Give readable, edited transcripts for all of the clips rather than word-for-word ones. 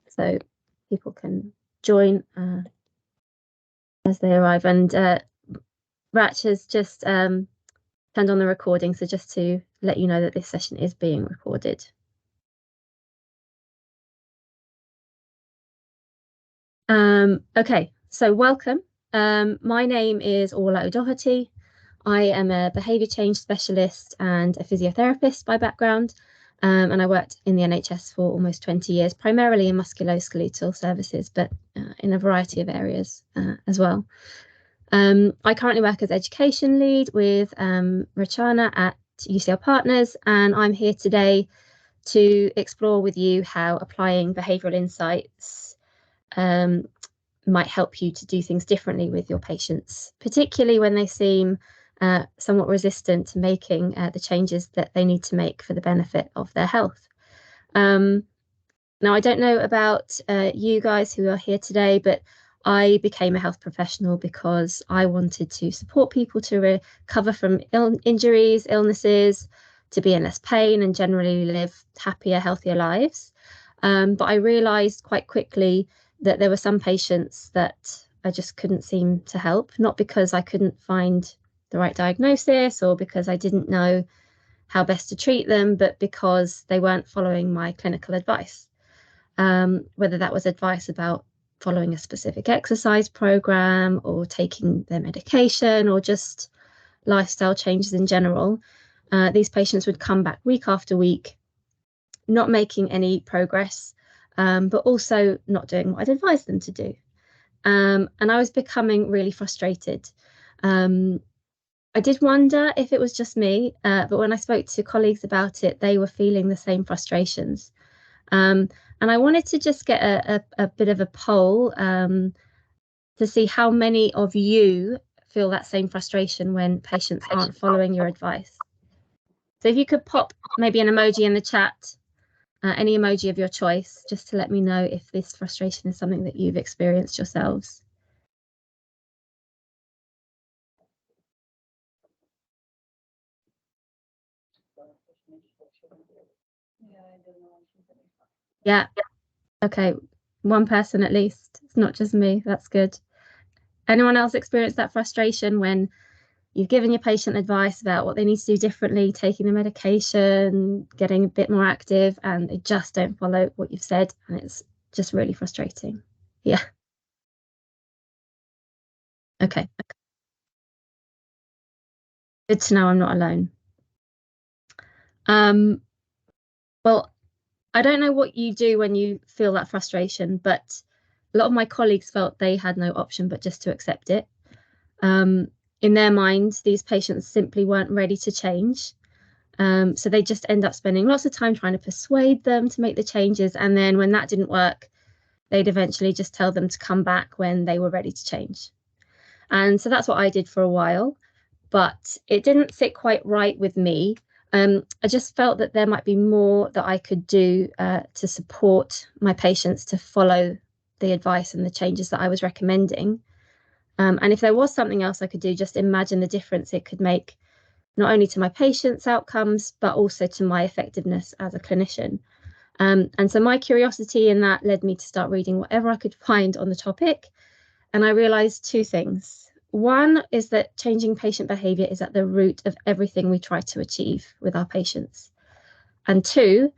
so people can join as they arrive. And Rach has just turned on the recording, so just to let you know that this session is being recorded. Okay, so welcome. My name is Orla O'Doherty. I am a behaviour change specialist and a physiotherapist by background, and I worked in the NHS for almost 20 years, primarily in musculoskeletal services, but in a variety of areas as well. I currently work as education lead with Rachana at UCL Partners, and I'm here today to explore with you how applying behavioural insights might help you to do things differently with your patients, particularly when they seem somewhat resistant to making the changes that they need to make for the benefit of their health. Now, I don't know about you guys who are here today, but I became a health professional because I wanted to support people to recover from injuries, illnesses, to be in less pain and generally live happier, healthier lives. But I realised quite quickly that there were some patients that I just couldn't seem to help, not because I couldn't find the right diagnosis or because I didn't know how best to treat them, but because they weren't following my clinical advice. Whether that was advice about following a specific exercise program or taking their medication or just lifestyle changes in general, these patients would come back week after week, not making any progress, but also not doing what I'd advised them to do. And I was becoming really frustrated. I did wonder if it was just me, but when I spoke to colleagues about it, they were feeling the same frustrations. And I wanted to just get a bit of a poll to see how many of you feel that same frustration when patients aren't following your advice. So if you could pop maybe an emoji in the chat, any emoji of your choice, just to let me know if this frustration is something that you've experienced yourselves. Yeah. Okay. One person at least. It's not just me. That's good. Anyone else experience that frustration when you've given your patient advice about what they need to do differently, taking the medication, getting a bit more active, and they just don't follow what you've said, and it's just really frustrating? Yeah. Okay. Good to know I'm not alone. Well, I don't know what you do when you feel that frustration, but a lot of my colleagues felt they had no option but just to accept it. In their minds, these patients simply weren't ready to change. So they just end up spending lots of time trying to persuade them to make the changes. And then when that didn't work, they'd eventually just tell them to come back when they were ready to change. And so that's what I did for a while, but it didn't sit quite right with me. I just felt that there might be more that I could do to support my patients to follow the advice and the changes that I was recommending. And if there was something else I could do, just imagine the difference it could make, not only to my patients' outcomes, but also to my effectiveness as a clinician. And so my curiosity in that led me to start reading whatever I could find on the topic. And I realized two things. One is that changing patient behaviour is at the root of everything we try to achieve with our patients. And two,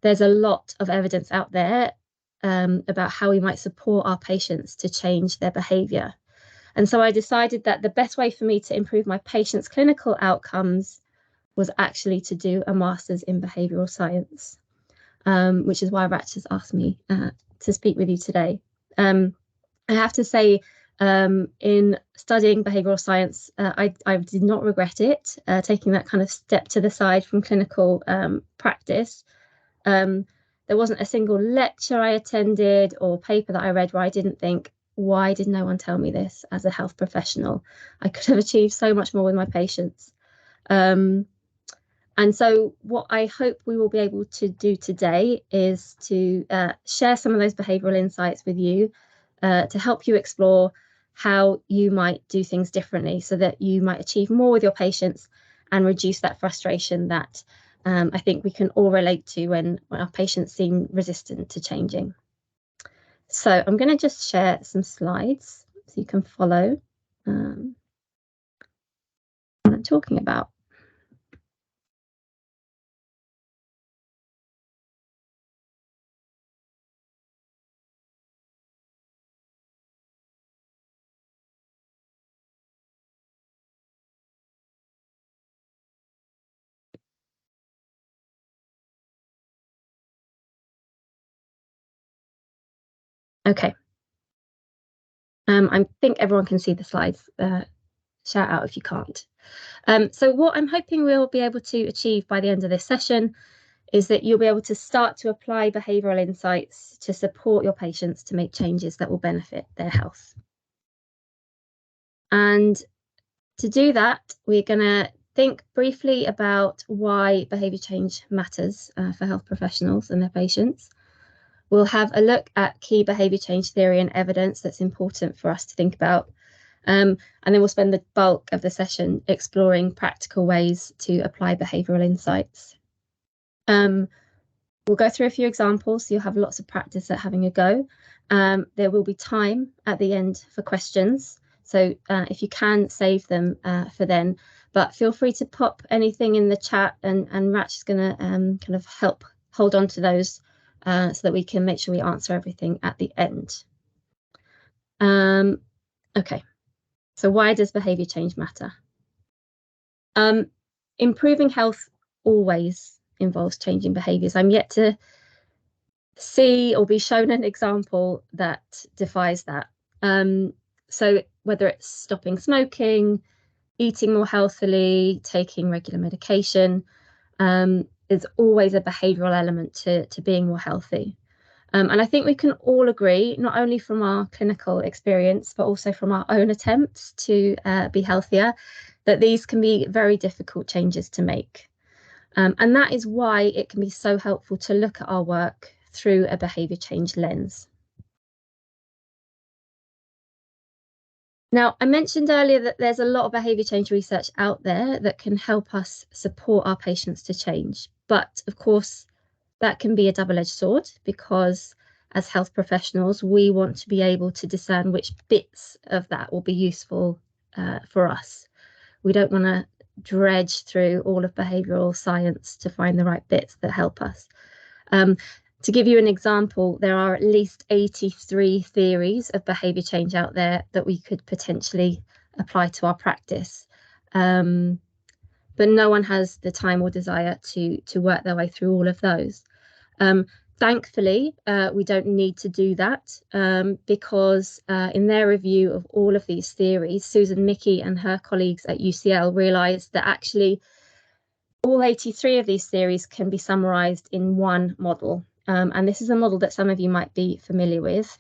there's a lot of evidence out there about how we might support our patients to change their behaviour. And so I decided that the best way for me to improve my patients' clinical outcomes was actually to do a master's in behavioural science, which is why Rach has asked me to speak with you today. I have to say, in studying behavioural science, I did not regret it, taking that kind of step to the side from clinical practice. There wasn't a single lecture I attended or paper that I read where I didn't think, why did no one tell me this as a health professional? I could have achieved so much more with my patients. And so what I hope we will be able to do today is to share some of those behavioural insights with you to help you explore how you might do things differently so that you might achieve more with your patients and reduce that frustration that I think we can all relate to when our patients seem resistant to changing. So I'm going to just share some slides so you can follow what I'm talking about. Okay. I think everyone can see the slides. Shout out if you can't. So what I'm hoping we'll be able to achieve by the end of this session is that you'll be able to start to apply behavioural insights to support your patients to make changes that will benefit their health. And to do that, we're going to think briefly about why behaviour change matters for health professionals and their patients. We'll have a look at key behaviour change theory and evidence that's important for us to think about. And then we'll spend the bulk of the session exploring practical ways to apply behavioural insights. We'll go through a few examples, so you'll have lots of practice at having a go. There will be time at the end for questions, so if you can, save them for then. But feel free to pop anything in the chat, and Rach is going to kind of help hold on to those so that we can make sure we answer everything at the end. Okay, so why does behaviour change matter? Improving health always involves changing behaviours. I'm yet to see or be shown an example that defies that. So whether it's stopping smoking, eating more healthily, taking regular medication, there's always a behavioural element to being more healthy. And I think we can all agree, not only from our clinical experience, but also from our own attempts to be healthier, that these can be very difficult changes to make. And that is why it can be so helpful to look at our work through a behaviour change lens. Now, I mentioned earlier that there's a lot of behaviour change research out there that can help us support our patients to change. But of course, that can be a double-edged sword, because as health professionals, we want to be able to discern which bits of that will be useful for us. We don't want to dredge through all of behavioural science to find the right bits that help us. To give you an example, there are at least 83 theories of behaviour change out there that we could potentially apply to our practice. But no one has the time or desire to work their way through all of those. Thankfully, we don't need to do that because in their review of all of these theories, Susan Mickey and her colleagues at UCL realised that actually all 83 of these theories can be summarised in one model. And this is a model that some of you might be familiar with.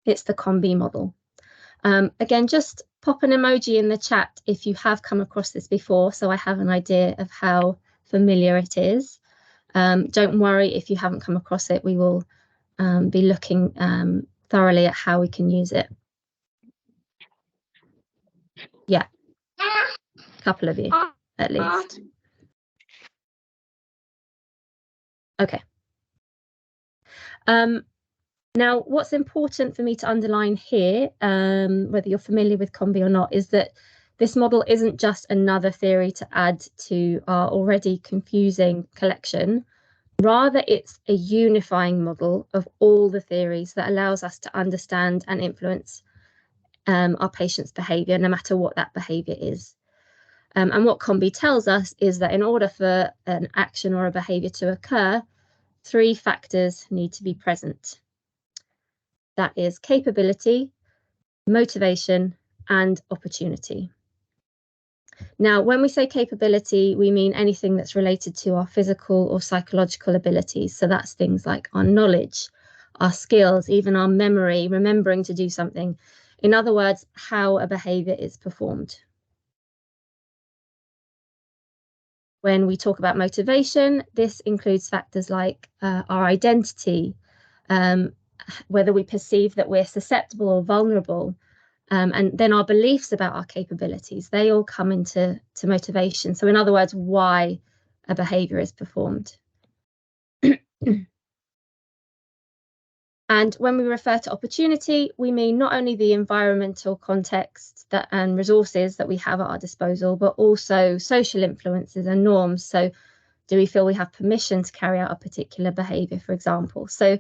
It's the COM-B model. Again, just pop an emoji in the chat if you have come across this before, so I have an idea of how familiar it is. Don't worry if you haven't come across it. We will be looking thoroughly at how we can use it. Yeah, a couple of you at least. Okay. Now, what's important for me to underline here, whether you're familiar with COM-B or not, is that this model isn't just another theory to add to our already confusing collection. Rather, it's a unifying model of all the theories that allows us to understand and influence our patients' behaviour, no matter what that behaviour is. And what COM-B tells us is that in order for an action or a behaviour to occur, 3 factors need to be present. That is capability, motivation, and opportunity. Now, when we say capability, we mean anything that's related to our physical or psychological abilities. So that's things like our knowledge, our skills, even our memory, remembering to do something. In other words, how a behaviour is performed. When we talk about motivation, this includes factors like our identity, whether we perceive that we're susceptible or vulnerable, and then our beliefs about our capabilities, they all come into motivation. So in other words, why a behaviour is performed. And And when we refer to opportunity, we mean not only the environmental context and resources that we have at our disposal, but also social influences and norms. So do we feel we have permission to carry out a particular behaviour, for example? So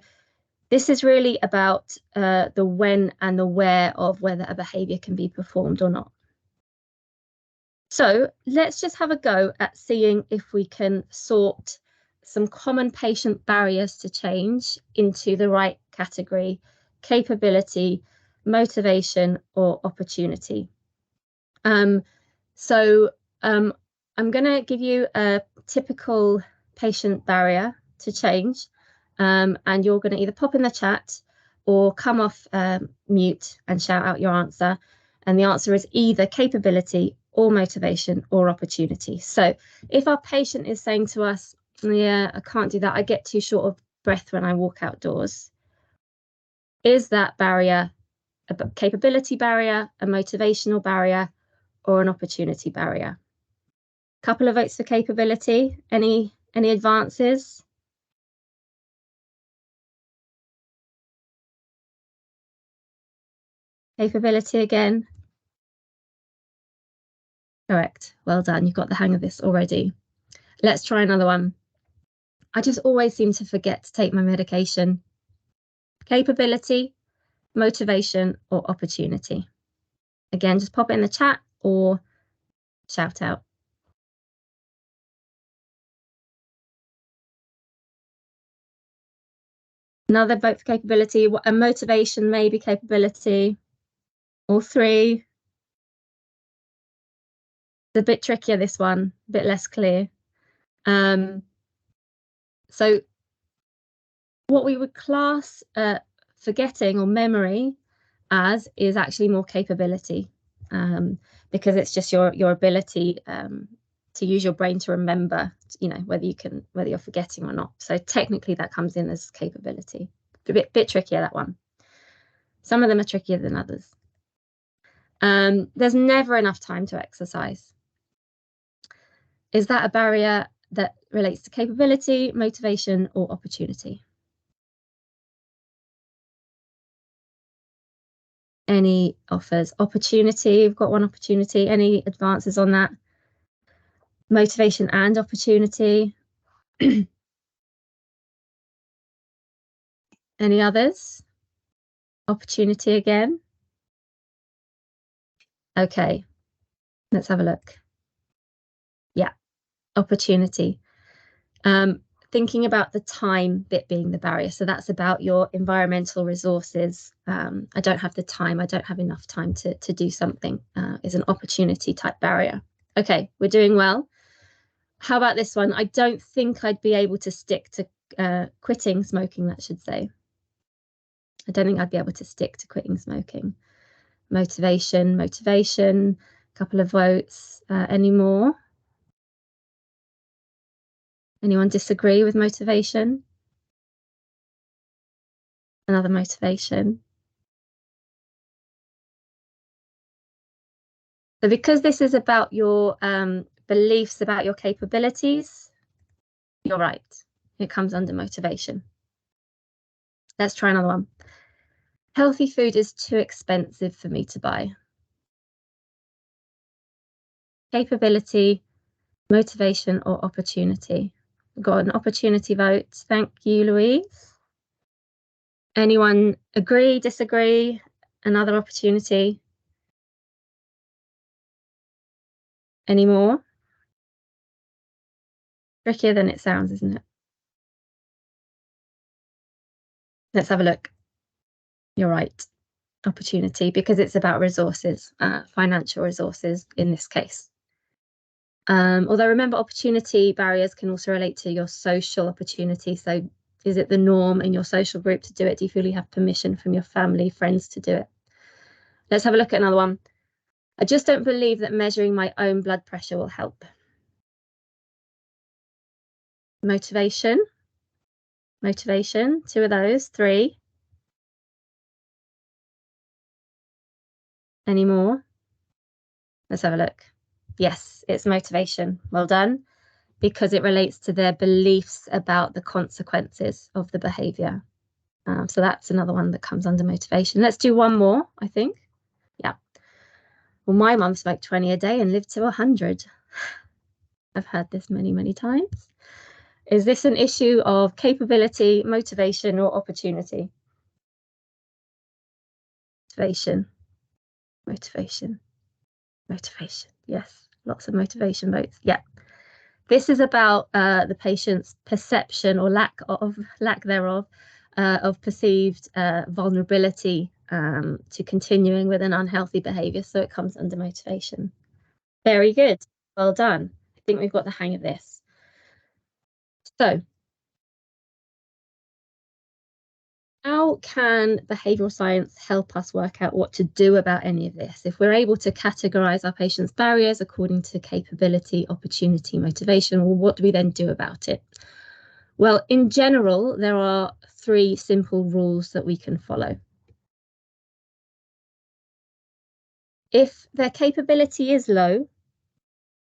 this is really about the when and the where of whether a behaviour can be performed or not. So let's just have a go at seeing if we can sort some common patient barriers to change into the right category: capability, motivation, or opportunity. So I'm going to give you a typical patient barrier to change, and you're going to either pop in the chat or come off mute and shout out your answer. And the answer is either capability or motivation or opportunity. So if our patient is saying to us, yeah, I can't do that, I get too short of breath when I walk outdoors, is that barrier a capability barrier, a motivational barrier, or an opportunity barrier? Couple of votes for capability. Any advances? Capability again. Correct. Well done. You've got the hang of this already. Let's try another one. I just always seem to forget to take my medication. Capability, motivation, or opportunity? Again, just pop it in the chat or shout out. Another vote for capability. A motivation, maybe capability. All three. It's a bit trickier, this one, a bit less clear. So what we would class forgetting or memory as is actually more capability, because it's just your ability to use your brain to remember, whether you're forgetting or not. So technically that comes in as capability. A bit trickier, that one. Some of them are trickier than others. There's never enough time to exercise. Is that a barrier that relates to capability, motivation, or opportunity? Any offers? Opportunity, we've got one opportunity. Any advances on that? Motivation and opportunity. Any others? Opportunity again. Okay, let's have a look. Yeah, opportunity. Thinking about the time bit being the barrier. So that's about your environmental resources. I don't have the time. I don't have enough time to do something, is an opportunity type barrier. Okay, we're doing well. How about this one? I don't think I'd be able to stick to quitting smoking, that should say. I don't think I'd be able to stick to quitting smoking. Motivation, a couple of votes. Any more? Anyone disagree with motivation? Another motivation. So because this is about your beliefs about your capabilities, you're right. It comes under motivation. Let's try another one. Healthy food is too expensive for me to buy. Capability, motivation, or opportunity? We've got an opportunity vote. Thank you, Louise. Anyone agree, disagree? Another opportunity? Any more? Trickier than it sounds, isn't it? Let's have a look. You're right. Opportunity, because it's about resources, financial resources in this case. Although remember, opportunity barriers can also relate to your social opportunity. So is it the norm in your social group to do it? Do you feel you have permission from your family, friends to do it? Let's have a look at another one. I just don't believe that measuring my own blood pressure will help. Motivation, two of those, three. Any more? Let's have a look. Yes, it's motivation. Well done. Because it relates to their beliefs about the consequences of the behavior. So that's another one that comes under motivation. Let's do one more, I think. Yeah. Well, my mum smoked 20 a day and lived to 100. I've heard this many, many times. Is this an issue of capability, motivation, or opportunity? Motivation, motivation, motivation. Yes, lots of motivation votes. Yeah. This is about the patient's perception or lack thereof of perceived vulnerability to continuing with an unhealthy behaviour. So it comes under motivation. Very good. Well done. I think we've got the hang of this. So how can behavioural science help us work out what to do about any of this? If we're able to categorise our patients' barriers according to capability, opportunity, motivation, well, what do we then do about it? Well, in general, there are 3 simple rules that we can follow. If their capability is low,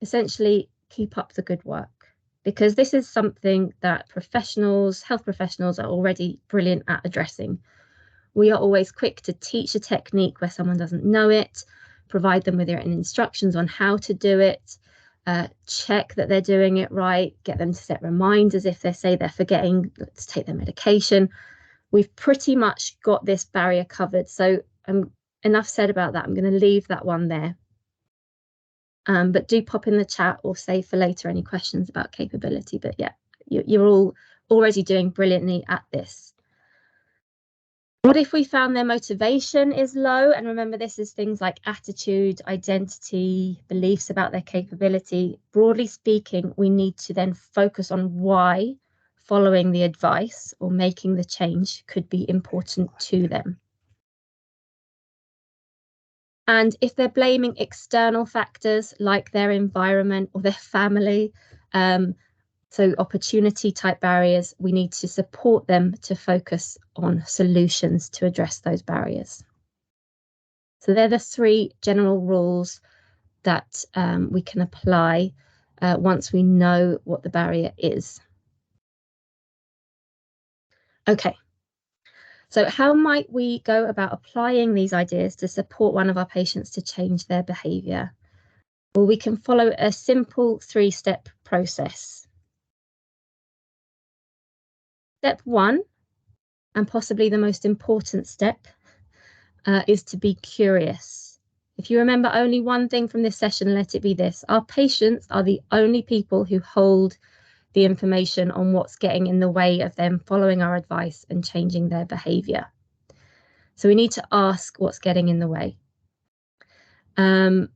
essentially keep up the good work, because this is something that health professionals are already brilliant at addressing. We are always quick to teach a technique where someone doesn't know it, provide them with written instructions on how to do it, check that they're doing it right, get them to set reminders if they say they're forgetting to take their medication. We've pretty much got this barrier covered. So enough said about that. I'm going to leave that one there. But do pop in the chat or save for later any questions about capability. But yeah, you're all already doing brilliantly at this. What if we found their motivation is low? And remember, this is things like attitude, identity, beliefs about their capability. Broadly speaking, we need to then focus on why following the advice or making the change could be important to them. And if they're blaming external factors like their environment or their family, so opportunity type barriers, we need to support them to focus on solutions to address those barriers. So they're the 3 general rules that we can apply once we know what the barrier is. Okay, so how might we go about applying these ideas to support one of our patients to change their behaviour? Well, we can follow a simple 3-step process. Step 1, and possibly the most important step, is to be curious. If you remember only one thing from this session, let it be this: our patients are the only people who hold the information on what's getting in the way of them following our advice and changing their behaviour. So we need to ask what's getting in the way. And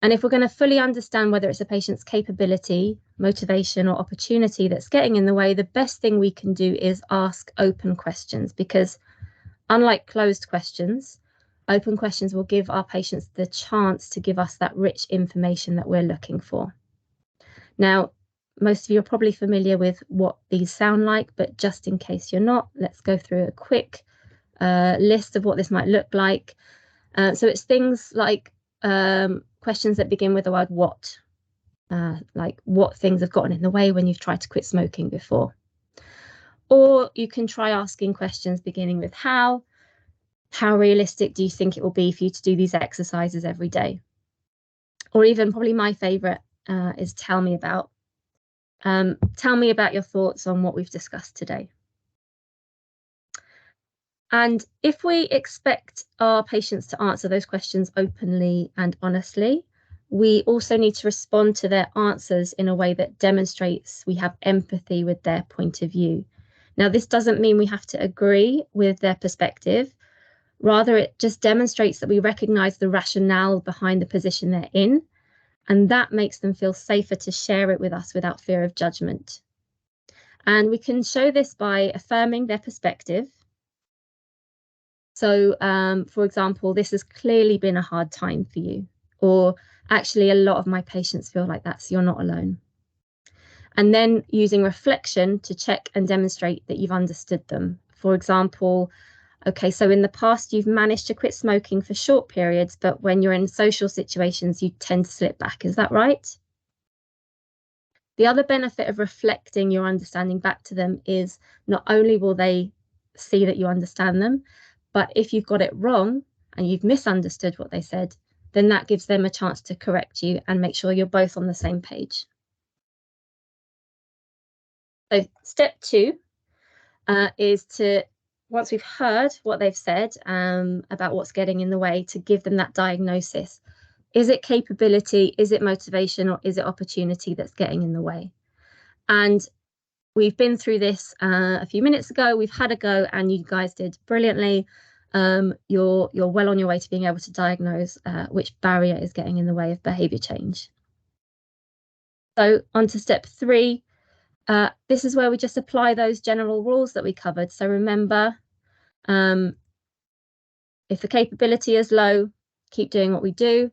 if we're going to fully understand whether it's a patient's capability, motivation, or opportunity that's getting in the way, the best thing we can do is ask open questions, because unlike closed questions, open questions will give our patients the chance to give us that rich information that we're looking for. Now, most of you are probably familiar with what these sound like, but just in case you're not, let's go through a quick list of what this might look like. So it's things like questions that begin with the word what, like what things have gotten in the way when you've tried to quit smoking before. Or you can try asking questions beginning with how realistic do you think it will be for you to do these exercises every day? Or even probably my favorite is tell me about your thoughts on what we've discussed today. And if we expect our patients to answer those questions openly and honestly, we also need to respond to their answers in a way that demonstrates we have empathy with their point of view. Now, this doesn't mean we have to agree with their perspective. Rather, it just demonstrates that we recognise the rationale behind the position they're in, and that makes them feel safer to share it with us without fear of judgment. And we can show this by affirming their perspective. So, for example, this has clearly been a hard time for you, or actually a lot of my patients feel like that, so you're not alone. And then using reflection to check and demonstrate that you've understood them. For example, okay, so in the past, you've managed to quit smoking for short periods, but when you're in social situations, you tend to slip back. Is that right? The other benefit of reflecting your understanding back to them is not only will they see that you understand them. But if you've got it wrong and you've misunderstood what they said, then that gives them a chance to correct you and make sure you're both on the same page. So step 2 is to, once we've heard what they've said about what's getting in the way, to give them that diagnosis. Is it capability? Is it motivation? Or is it opportunity that's getting in the way? And we've been through this a few minutes ago. We've had a go, and you guys did brilliantly. You're well on your way to being able to diagnose which barrier is getting in the way of behaviour change. So on to step 3. This is where we just apply those general rules that we covered. So remember, if the capability is low, keep doing what we do.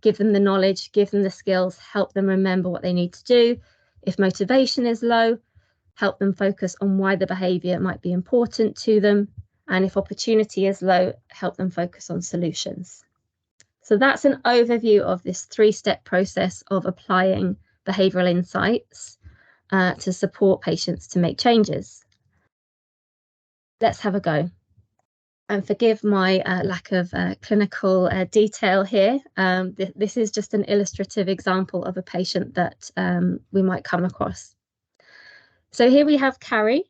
Give them the knowledge, give them the skills, help them remember what they need to do. If motivation is low, help them focus on why the behaviour might be important to them. And if opportunity is low, help them focus on solutions. So that's an overview of this 3-step process of applying behavioural insights to support patients to make changes. Let's have a go. And forgive my lack of clinical detail here. This is just an illustrative example of a patient that we might come across. So here we have Carrie.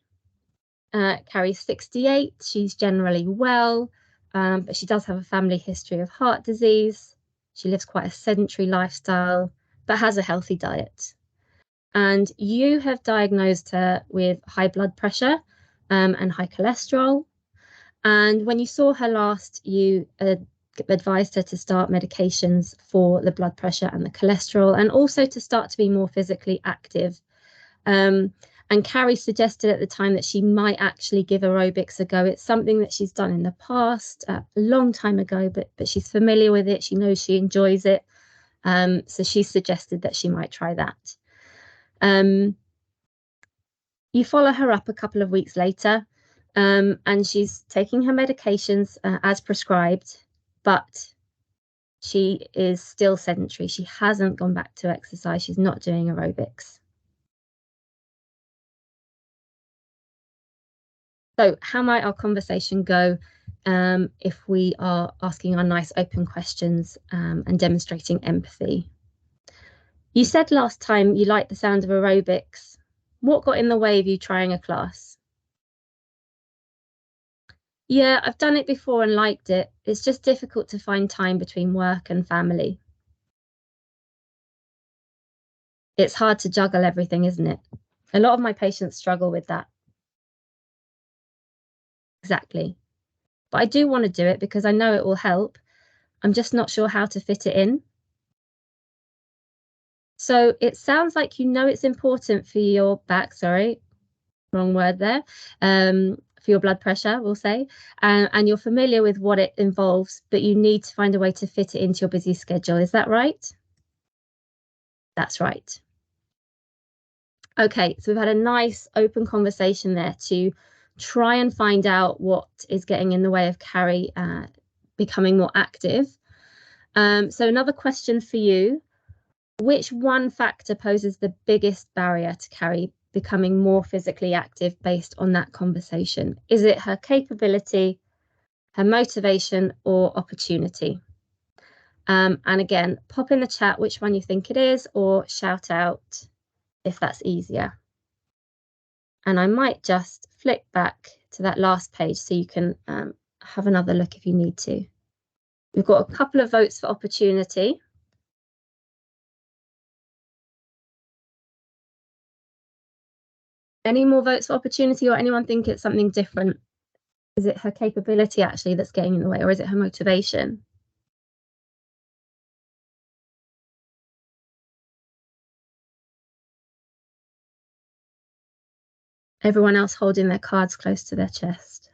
Carrie's 68. She's generally well, but she does have a family history of heart disease. She lives quite a sedentary lifestyle, but has a healthy diet. And you have diagnosed her with high blood pressure and high cholesterol. And when you saw her last, you advised her to start medications for the blood pressure and the cholesterol, and also to start to be more physically active. And Carrie suggested at the time that she might actually give aerobics a go. It's something that she's done in the past, a long time ago, but she's familiar with it. She knows she enjoys it. So she suggested that she might try that. You follow her up a couple of weeks later. And she's taking her medications as prescribed, but she is still sedentary. She hasn't gone back to exercise. She's not doing aerobics. So how might our conversation go if we are asking our nice open questions and demonstrating empathy? You said last time you liked the sound of aerobics. What got in the way of you trying a class? Yeah, I've done it before and liked it. It's just difficult to find time between work and family. It's hard to juggle everything, isn't it? A lot of my patients struggle with that. Exactly. But I do want to do it because I know it will help. I'm just not sure how to fit it in. So it sounds like you know it's important for your back, sorry, wrong word there, for your blood pressure, we'll say, and you're familiar with what it involves, but you need to find a way to fit it into your busy schedule. Is that right? That's right. Okay, so we've had a nice open conversation there to try and find out what is getting in the way of Carrie becoming more active. So another question for you: which one factor poses the biggest barrier to Carrie becoming more physically active based on that conversation? Is it her capability, her motivation, or opportunity? And again, pop in the chat which one you think it is, or shout out if that's easier. And I might just flick back to that last page so you can have another look if you need to. We've got a couple of votes for opportunity. Any more votes for opportunity, or anyone think it's something different? Is it her capability actually that's getting in the way, or is it her motivation? Everyone else holding their cards close to their chest.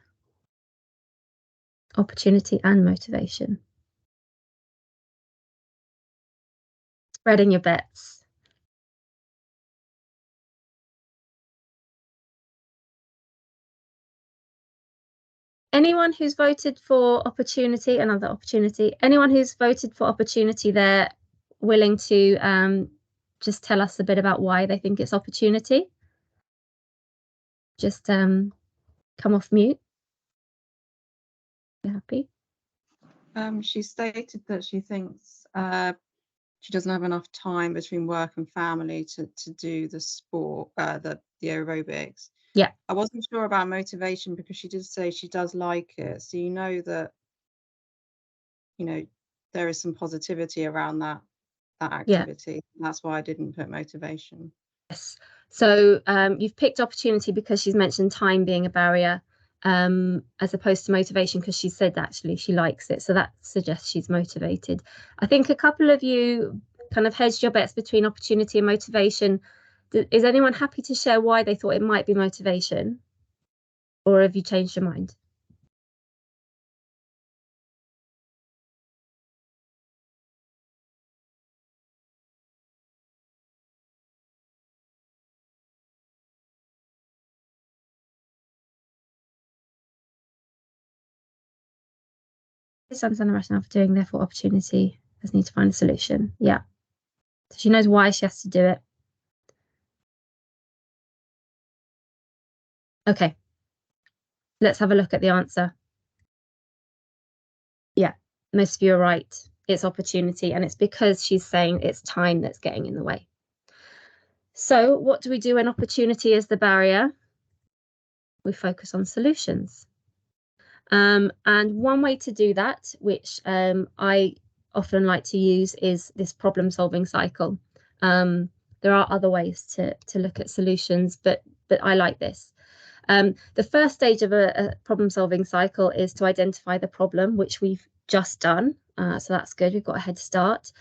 Opportunity and motivation. Spreading your bets. Anyone who's voted for opportunity, another opportunity, anyone who's voted for opportunity there, willing to just tell us a bit about why they think it's opportunity? Just come off mute. You happy? She stated that she thinks she doesn't have enough time between work and family to do the sport, the aerobics. Yeah. I wasn't sure about motivation because she did say she does like it. So you know that, there is some positivity around that activity. That's why I didn't put motivation. Yes. So you've picked opportunity because she's mentioned time being a barrier, as opposed to motivation because she said actually she likes it. So that suggests she's motivated. I think a couple of you kind of hedged your bets between opportunity and motivation. Is anyone happy to share why they thought it might be motivation? Or have you changed your mind? This understand the rationale for doing, therefore opportunity has need to find a solution. Yeah. So she knows why she has to do it. Okay. Let's have a look at the answer. Yeah, most of you are right. It's opportunity, and it's because she's saying it's time that's getting in the way. So what do we do when opportunity is the barrier? We focus on solutions. And one way to do that, which I often like to use, is this problem-solving cycle. There are other ways to look at solutions, but I like this. The first stage of a problem-solving cycle is to identify the problem, which we've just done. So that's good. We've got a head start.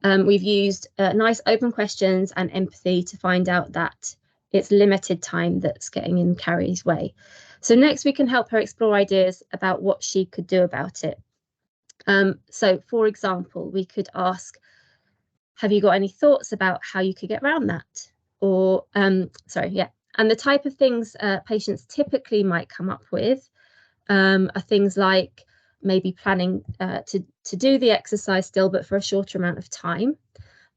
We've used nice open questions and empathy to find out that it's limited time that's getting in Carrie's way. So next we can help her explore ideas about what she could do about it. So for example, we could ask, have you got any thoughts about how you could get around that? Or, and the type of things patients typically might come up with are things like maybe planning to do the exercise still, but for a shorter amount of time.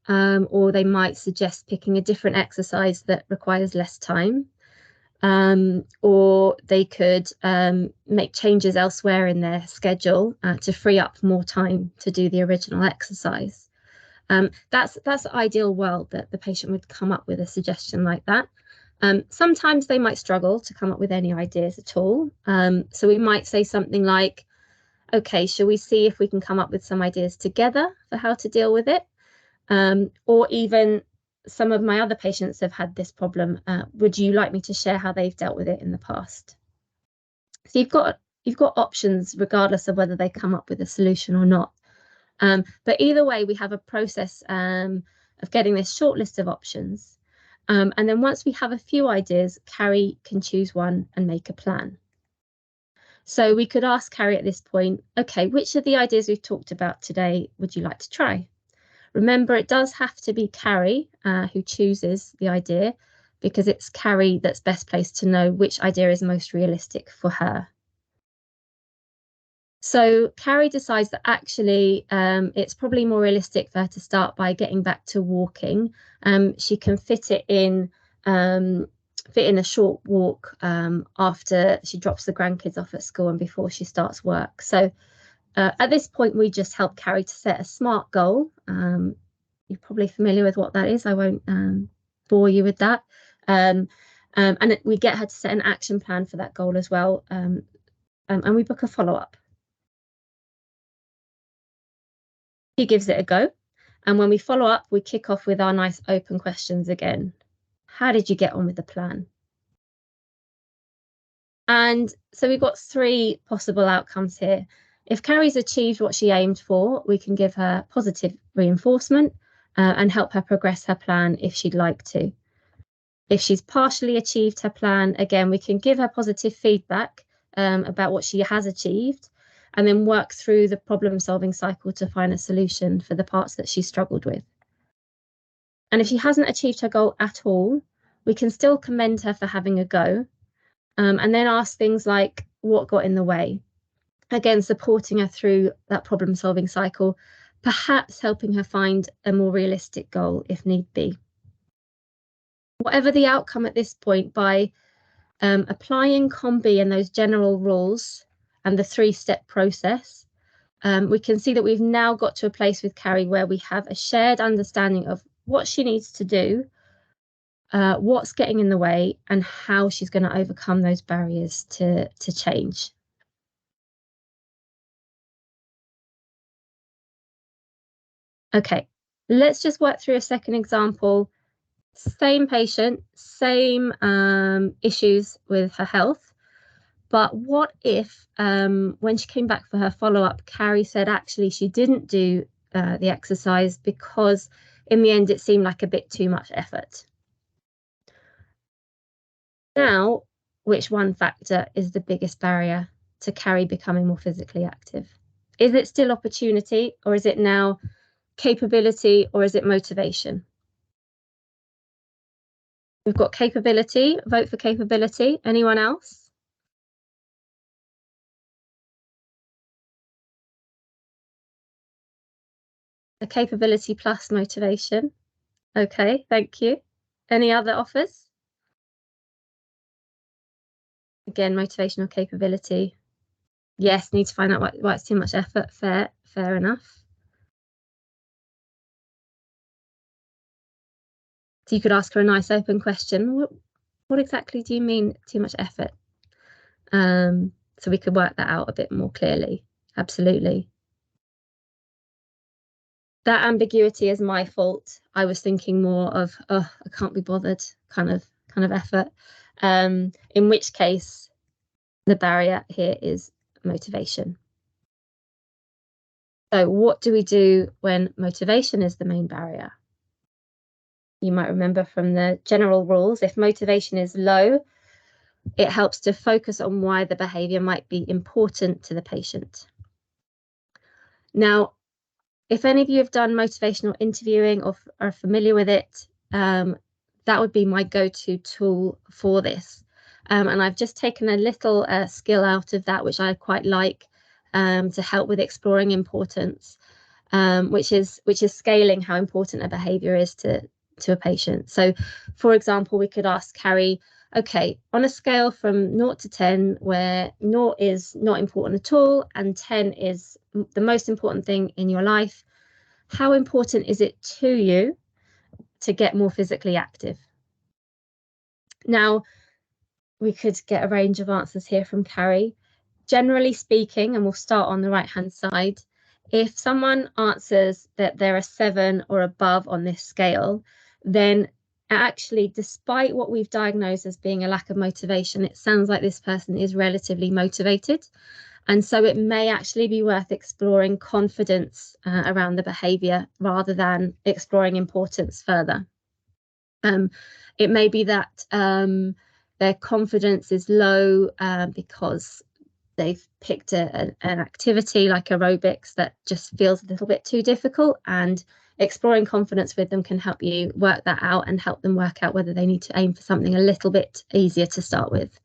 Or they might suggest picking a different exercise that requires less time. Or they could make changes elsewhere in their schedule to free up more time to do the original exercise. That's the ideal world, that the patient would come up with a suggestion like that. Sometimes they might struggle to come up with any ideas at all. So we might say something like, okay, shall we see if we can come up with some ideas together for how to deal with it? Or even, some of my other patients have had this problem. Would you like me to share how they've dealt with it in the past? So you've got options regardless of whether they come up with a solution or not. But either way, we have a process of getting this short list of options. And then once we have a few ideas, Carrie can choose one and make a plan. So we could ask Carrie at this point, okay, which of the ideas we've talked about today would you like to try? Remember, it does have to be Carrie who chooses the idea, because it's Carrie that's best placed to know which idea is most realistic for her. So Carrie decides that actually it's probably more realistic for her to start by getting back to walking. She can fit in a short walk after she drops the grandkids off at school and before she starts work. So at this point, we just help Carrie to set a SMART goal. You're probably familiar with what that is. I won't bore you with that. And we get her to set an action plan for that goal as well. And we book a follow-up. She gives it a go. And when we follow up, we kick off with our nice open questions again. How did you get on with the plan? And so we've got 3 possible outcomes here. If Carrie's achieved what she aimed for, we can give her positive reinforcement and help her progress her plan if she'd like to. If she's partially achieved her plan, again, we can give her positive feedback about what she has achieved, and then work through the problem-solving cycle to find a solution for the parts that she struggled with. And if she hasn't achieved her goal at all, we can still commend her for having a go, and then ask things like, what got in the way? Again, supporting her through that problem-solving cycle, perhaps helping her find a more realistic goal if need be. Whatever the outcome at this point, by applying COM-B and those general rules, and the 3-step process, we can see that we've now got to a place with Carrie where we have a shared understanding of what she needs to do, what's getting in the way, and how she's going to overcome those barriers to change. Okay, let's just work through a second example. Same patient, same issues with her health. But what if when she came back for her follow-up, Carrie said actually she didn't do the exercise because in the end it seemed like a bit too much effort. Now, which one factor is the biggest barrier to Carrie becoming more physically active? Is it still opportunity, or is it now capability, or is it motivation? We've got capability. Vote for capability. Anyone else? A capability plus motivation. Okay, thank you. Any other offers? Again, motivational capability. Yes, need to find out why it's too much effort. Fair enough. So you could ask her a nice open question. What exactly do you mean too much effort? So we could work that out a bit more clearly. Absolutely. That ambiguity is my fault. I was thinking more of, oh, I can't be bothered kind of effort. In which case, the barrier here is motivation. So what do we do when motivation is the main barrier? You might remember from the general rules, if motivation is low, it helps to focus on why the behavior might be important to the patient. Now, if any of you have done motivational interviewing or are familiar with it, that would be my go-to tool for this. And I've just taken a little skill out of that, which I quite like, to help with exploring importance, which is scaling how important a behavior is to a patient. So, for example, we could ask Carrie, okay, on a scale from 0 to 10, where 0 is not important at all and 10 is the most important thing in your life, how important is it to you to get more physically active? Now, we could get a range of answers here from Carrie. Generally speaking, and we'll start on the right-hand side, if someone answers that they're a 7 or above on this scale, then actually, despite what we've diagnosed as being a lack of motivation, it sounds like this person is relatively motivated. And so it may actually be worth exploring confidence around the behaviour rather than exploring importance further. It may be that their confidence is low because they've picked an activity like aerobics that just feels a little bit too difficult, and exploring confidence with them can help you work that out and help them work out whether they need to aim for something a little bit easier to start with.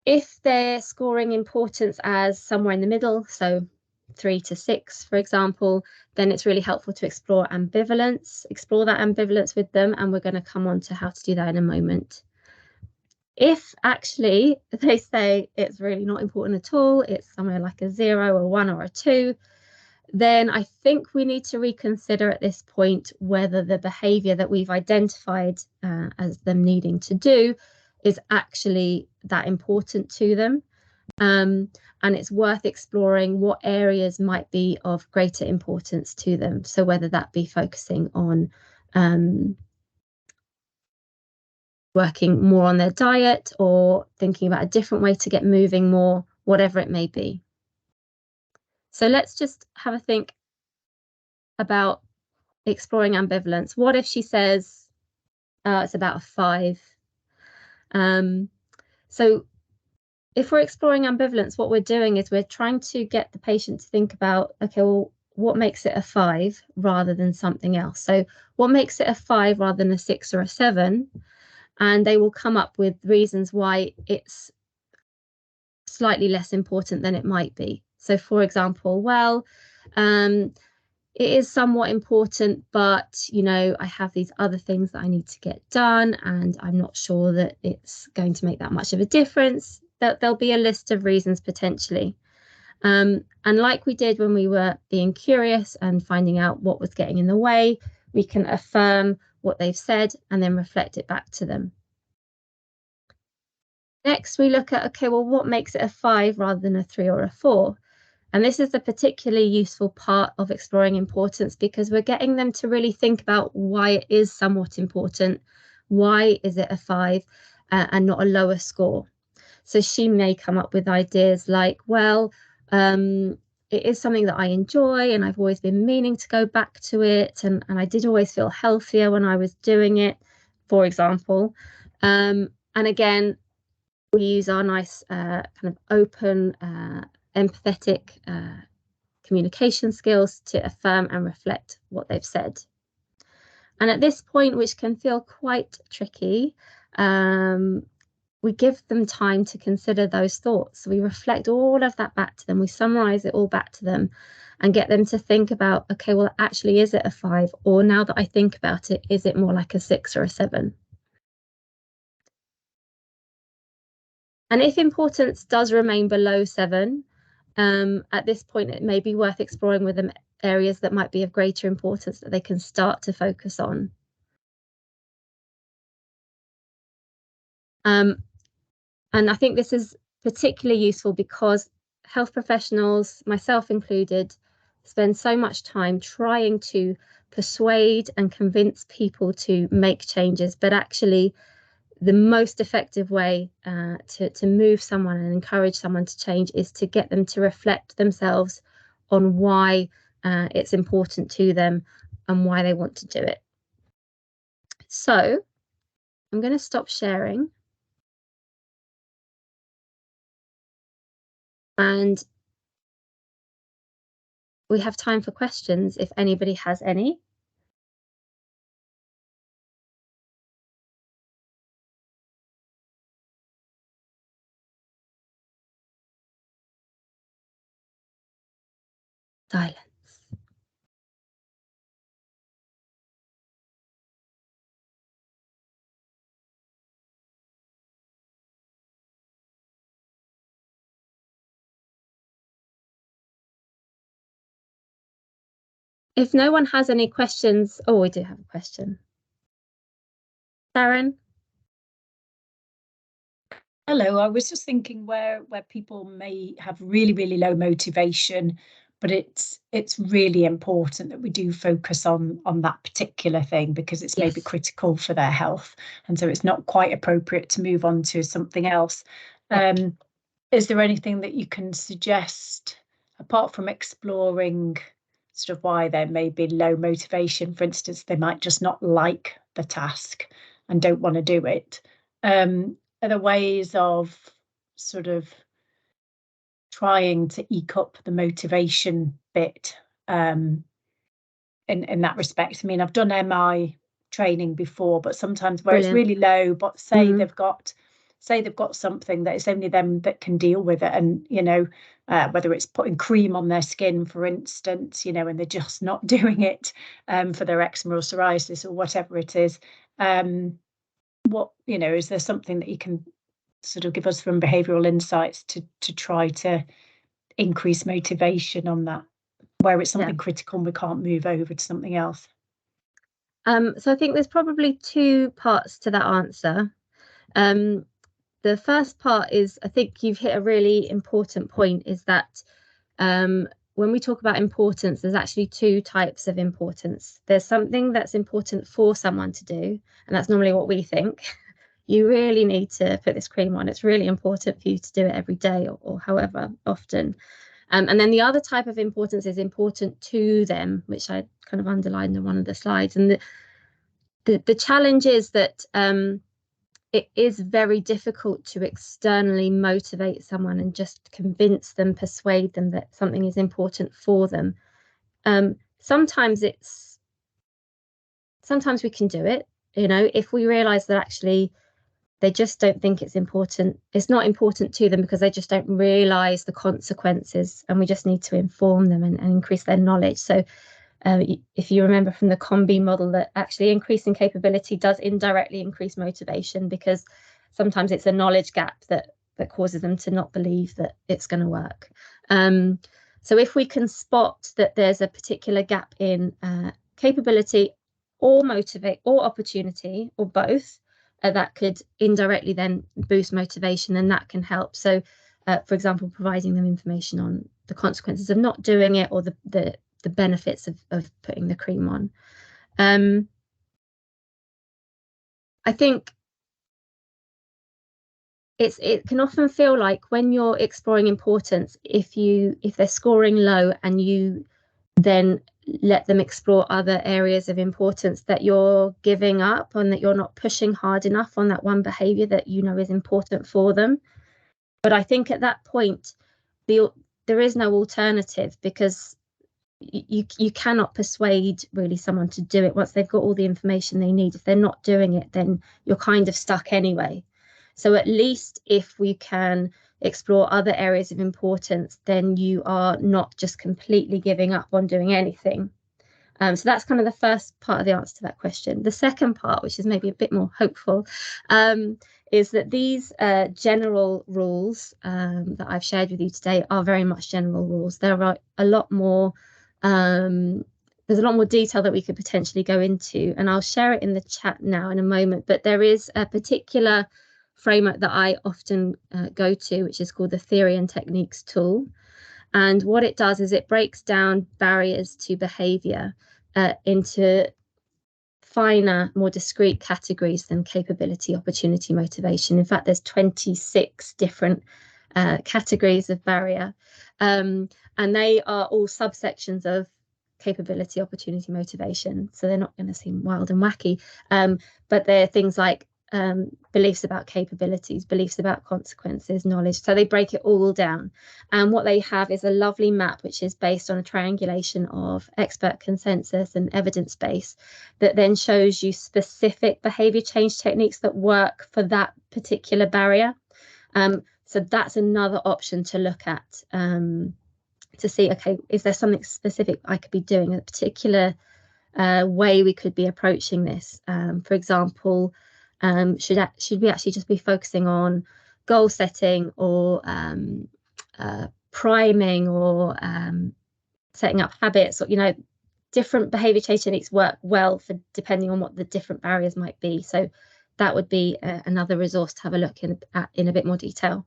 If they're scoring importance as somewhere in the middle, so 3 to 6, for example, then it's really helpful to explore ambivalence, explore that ambivalence with them, and we're going to come on to how to do that in a moment. If actually they say it's really not important at all, it's somewhere like a 0, a 1, or a 2, then I think we need to reconsider at this point whether the behaviour that we've identified as them needing to do is actually that important to them. And it's worth exploring what areas might be of greater importance to them. So whether that be focusing on working more on their diet or thinking about a different way to get moving more, whatever it may be. So let's just have a think about exploring ambivalence. What if she says it's about a 5? So if we're exploring ambivalence, what we're doing is we're trying to get the patient to think about, okay, well, what makes it a 5 rather than something else? So what makes it a 5 rather than a 6 or a 7? And they will come up with reasons why it's slightly less important than it might be. So for example, well, it is somewhat important, but you know, I have these other things that I need to get done, and I'm not sure that it's going to make that much of a difference. There'll be a list of reasons potentially. And like we did when we were being curious and finding out what was getting in the way, we can affirm what they've said and then reflect it back to them. Next, we look at, okay, well, what makes it a 5 rather than a 3 or a 4? And this is a particularly useful part of exploring importance, because we're getting them to really think about why it is somewhat important. Why is it a 5 and not a lower score? So she may come up with ideas like, well, it is something that I enjoy and I've always been meaning to go back to it. And I did always feel healthier when I was doing it, for example. And again, we use our nice kind of open, empathetic communication skills to affirm and reflect what they've said. And at this point, which can feel quite tricky, we give them time to consider those thoughts. So we reflect all of that back to them. We summarize it all back to them and get them to think about, okay, well, actually, is it a 5? Or now that I think about it, is it more like a 6 or a 7? And if importance does remain below 7, at this point, it may be worth exploring with them areas that might be of greater importance that they can start to focus on. And I think this is particularly useful because health professionals, myself included, spend so much time trying to persuade and convince people to make changes, but actually the most effective way to move someone and encourage someone to change is to get them to reflect themselves on why it's important to them and why they want to do it. So I'm going to stop sharing. And we have time for questions if anybody has any. Silence. If no one has any questions, oh, we do have a question. Sharon? Hello, I was just thinking where people may have really low motivation, but it's really important that we do focus on that particular thing because it's maybe critical for their health, and so it's not quite appropriate to move on to something else. Is there anything that you can suggest apart from exploring sort of why there may be low motivation? For instance, they might just not like the task and don't want to do it. Are there ways of sort of trying to eke up the motivation bit in that respect? I mean, I've done MI training before, but sometimes where it's really low, but say they've got something that it's only them that can deal with it, and you know, whether it's putting cream on their skin, for instance, you know, and they're just not doing it for their eczema or psoriasis or whatever it is. What, you know, is there something that you can sort of give us from Behavioural Insights to try to increase motivation on that, where it's something critical and we can't move over to something else? So I think there's probably two parts to that answer. The first part is, I think you've hit a really important point, is that when we talk about importance, there's actually two types of importance. There's something that's important for someone to do, and that's normally what we think. You really need to put this cream on. It's really important for you to do it every day or however often. And then the other type of importance is important to them, which I kind of underlined in one of the slides. And the challenge is that it is very difficult to externally motivate someone and just convince them, persuade them that something is important for them. Sometimes we can do it, you know, if we realize that actually they just don't think it's important. It's not important to them because they just don't realize the consequences, and we just need to inform them and increase their knowledge. So if you remember from the COMBI model, that actually increasing capability does indirectly increase motivation, because sometimes it's a knowledge gap that causes them to not believe that it's going to work. So if we can spot that there's a particular gap in capability or motivate or opportunity or both, that could indirectly then boost motivation, and that can help. So for example, providing them information on the consequences of not doing it, or the benefits of putting the cream on. I think it can often feel like when you're exploring importance, if they're scoring low and you then let them explore other areas of importance, that you're giving up on, that you're not pushing hard enough on that one behavior that you know is important for them. But I think at that point, there is no alternative, because you cannot persuade really someone to do it once they've got all the information they need. If they're not doing it, then you're kind of stuck anyway. So at least if we can explore other areas of importance, then you are not just completely giving up on doing anything. So that's kind of the first part of the answer to that question. The second part, which is maybe a bit more hopeful, is that these general rules that I've shared with you today are very much general rules. There are a lot more, there's a lot more detail that we could potentially go into, and I'll share it in the chat now in a moment. But there is a particular framework that I often go to, which is called the Theory and Techniques tool. And what it does is it breaks down barriers to behavior into finer, more discrete categories than capability, opportunity, motivation. In fact, there's 26 different categories of barrier, and they are all subsections of capability, opportunity, motivation. So they're not going to seem wild and wacky, but they're things like beliefs about capabilities, beliefs about consequences, knowledge. So they break it all down. And what they have is a lovely map, which is based on a triangulation of expert consensus and evidence base, that then shows you specific behavior change techniques that work for that particular barrier. So that's another option to look at, to see, okay, is there something specific I could be doing, a particular way we could be approaching this? For example, should we actually just be focusing on goal setting, or priming, or setting up habits, or different behavior change techniques work well for depending on what the different barriers might be. So that would be another resource to have a look at in a bit more detail.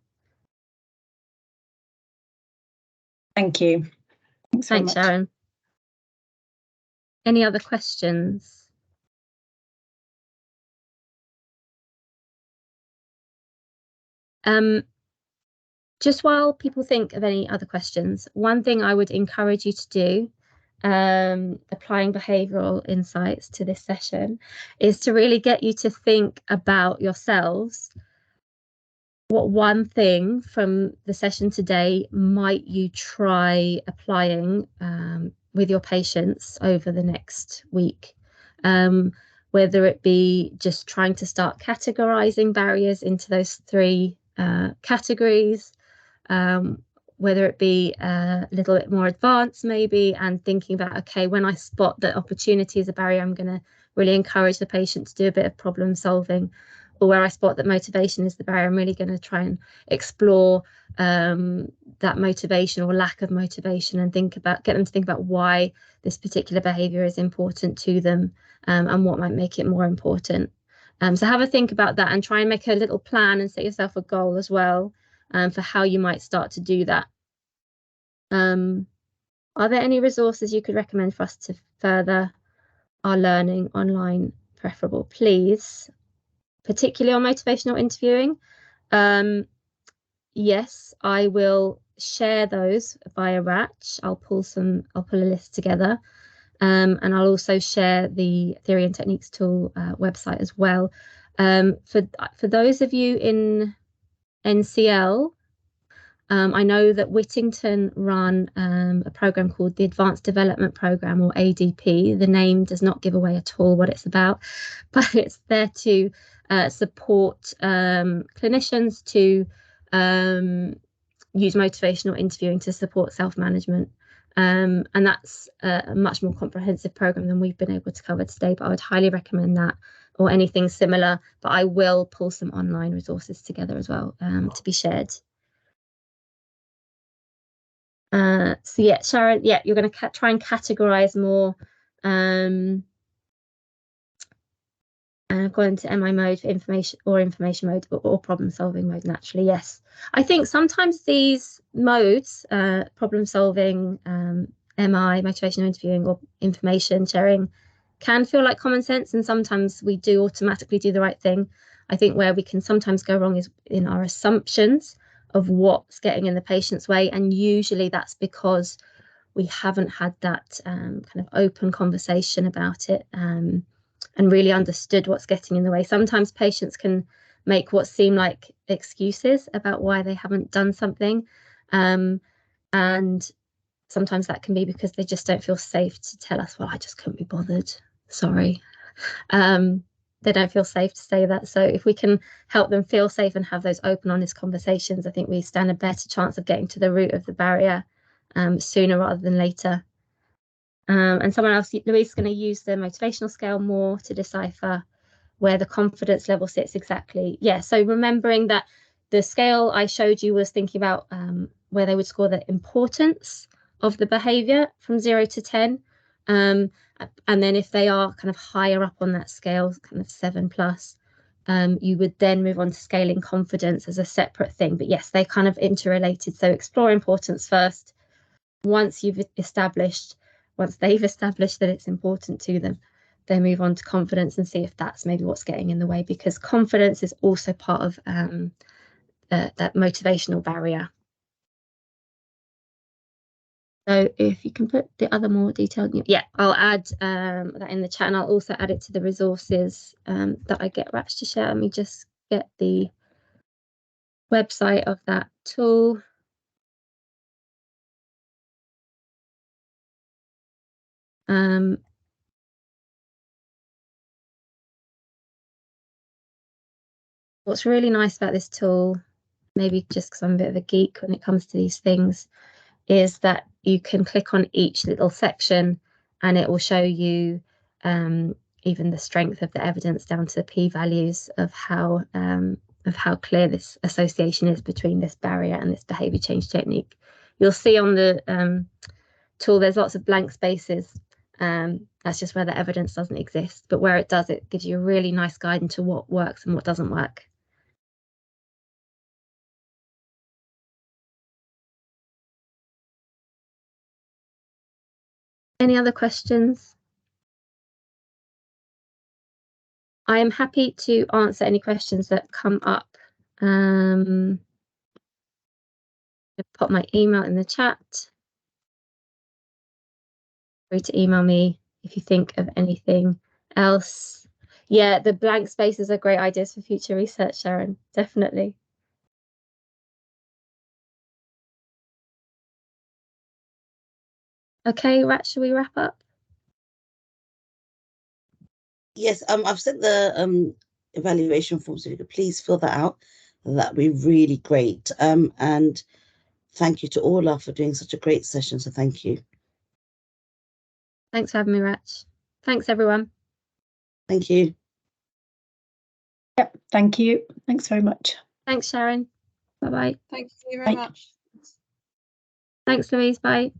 Thank you. Thanks, Sharon. Any other questions? Just while people think of any other questions, one thing I would encourage you to do, applying behavioural insights to this session, is to really get you to think about yourselves. What one thing from the session today might you try applying with your patients over the next week? Whether it be just trying to start categorizing barriers into those three categories, whether it be a little bit more advanced maybe, and thinking about, okay, when I spot that opportunity is a barrier, I'm going to really encourage the patient to do a bit of problem solving. Or where I spot that motivation is the barrier, I'm really going to try and explore that motivation or lack of motivation, and get them to think about why this particular behavior is important to them, and what might make it more important. So have a think about that, and try and make a little plan and set yourself a goal as well, for how you might start to do that. Are there any resources you could recommend for us to further our learning online, preferable, please? Particularly on motivational interviewing? Yes, I will share those via Ratch. I'll pull a list together, and I'll also share the Theory and Techniques tool website as well. For those of you in NCL, I know that Whittington run a program called the Advanced Development Program, or ADP. The name does not give away at all what it's about, but it's there to support clinicians to use motivational interviewing to support self-management. And that's a much more comprehensive program than we've been able to cover today, but I would highly recommend that, or anything similar. But I will pull some online resources together as well, to be shared. So yeah, Sharon, yeah, you're going to try and categorize more, going into MI mode for information mode, or problem solving mode. Naturally, yes. I think sometimes these modes, problem solving, MI, motivational interviewing, or information sharing, can feel like common sense, and sometimes we do automatically do the right thing. I think where we can sometimes go wrong is in our assumptions of what's getting in the patient's way, and usually that's because we haven't had that kind of open conversation about it, and really understood what's getting in the way. Sometimes patients can make what seem like excuses about why they haven't done something, and sometimes that can be because they just don't feel safe to tell us, well, I just couldn't be bothered, sorry. They don't feel safe to say that. So if we can help them feel safe and have those open, honest conversations, I think we stand a better chance of getting to the root of the barrier sooner rather than later. And someone else, Louise, is going to use the motivational scale more to decipher where the confidence level sits exactly. Yeah, so remembering that the scale I showed you was thinking about where they would score the importance of the behaviour from 0 to 10. And then if they are kind of higher up on that scale, kind of 7+, you would then move on to scaling confidence as a separate thing. But yes, they kind of interrelated. So explore importance first. Once they've established that it's important to them, they move on to confidence and see if that's maybe what's getting in the way, because confidence is also part of that motivational barrier. So if you can put the other more detailed, yeah, I'll add that in the chat, and I'll also add it to the resources that I get Rach to share. Let me just get the website of that tool. What's really nice about this tool, maybe just because I'm a bit of a geek when it comes to these things, is that you can click on each little section and it will show you even the strength of the evidence down to the p-values of how clear this association is between this barrier and this behaviour change technique. You'll see on the tool there's lots of blank spaces. That's just where the evidence doesn't exist, but where it does, it gives you a really nice guide into what works and what doesn't work. Any other questions? I am happy to answer any questions that come up. I'll pop my email in the chat. Feel free to email me if you think of anything else. Yeah, the blank spaces are great ideas for future research, Sharon, definitely. Okay, Rach, shall we wrap up? Yes, I've sent the evaluation form, so if you could please fill that out. That'd be really great. And thank you to Orla for doing such a great session. So thank you. Thanks for having me, Rach. Thanks, everyone. Thank you. Yep, thank you. Thanks very much. Thanks, Sharon. Bye-bye. Thank you very Bye. much. Thanks, Louise. Bye.